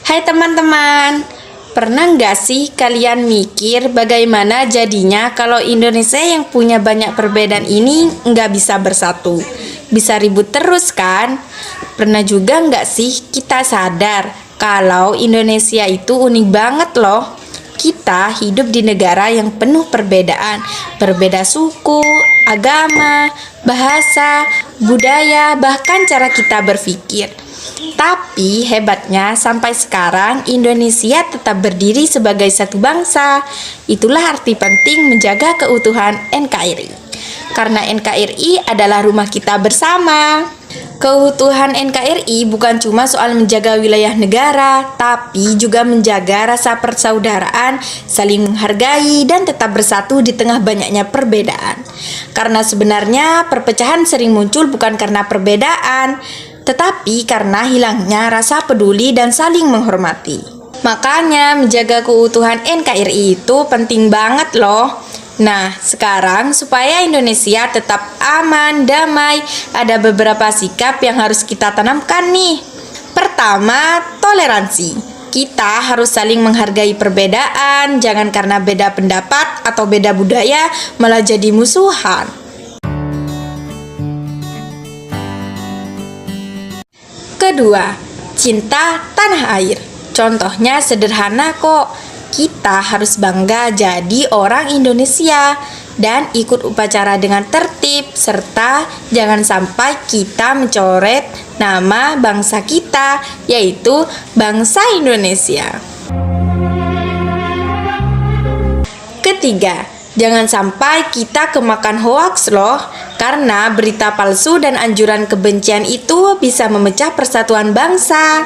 Hai teman-teman, pernah nggak sih kalian mikir bagaimana jadinya kalau Indonesia yang punya banyak perbedaan ini nggak bisa bersatu? Bisa ribut terus kan? Pernah juga nggak sih kita sadar kalau Indonesia itu unik banget loh? Kita hidup di negara yang penuh perbedaan, berbeda suku, agama, bahasa, budaya, bahkan cara kita berpikir. Tapi hebatnya sampai sekarang Indonesia tetap berdiri sebagai satu bangsa. Itulah arti penting menjaga keutuhan NKRI. Karena NKRI adalah rumah kita bersama. Keutuhan NKRI bukan cuma soal menjaga wilayah negara, tapi juga menjaga rasa persaudaraan, saling menghargai, dan tetap bersatu di tengah banyaknya perbedaan. Karena sebenarnya perpecahan sering muncul bukan karena perbedaan, tetapi karena hilangnya rasa peduli dan saling menghormati. Makanya menjaga keutuhan NKRI itu penting banget loh. Nah, sekarang supaya Indonesia tetap aman, damai, ada beberapa sikap yang harus kita tanamkan nih. Pertama, toleransi. Kita harus saling menghargai perbedaan, jangan karena beda pendapat atau beda budaya malah jadi musuhan. Kedua, cinta tanah air. Contohnya sederhana kok. Kita harus bangga jadi orang Indonesia dan ikut upacara dengan tertib, serta jangan sampai kita mencoret nama bangsa kita, yaitu bangsa Indonesia. Ketiga, jangan sampai kita kemakan hoaks loh, karena berita palsu dan anjuran kebencian itu bisa memecah persatuan bangsa.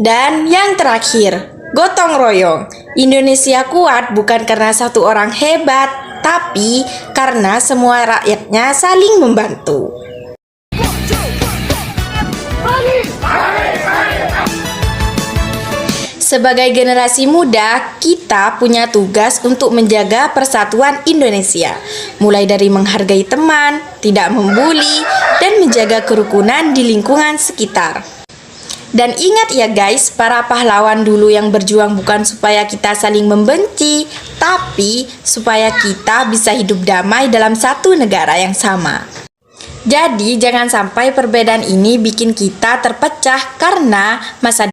Dan yang terakhir, gotong royong. Indonesia kuat bukan karena satu orang hebat, tapi karena semua rakyatnya saling membantu. Sebagai generasi muda, kita punya tugas untuk menjaga persatuan Indonesia, mulai dari menghargai teman, tidak membuli, dan menjaga kerukunan di lingkungan sekitar. Dan ingat ya guys, para pahlawan dulu yang berjuang bukan supaya kita saling membenci, tapi supaya kita bisa hidup damai dalam satu negara yang sama. Jadi jangan sampai perbedaan ini bikin kita terpecah karena masa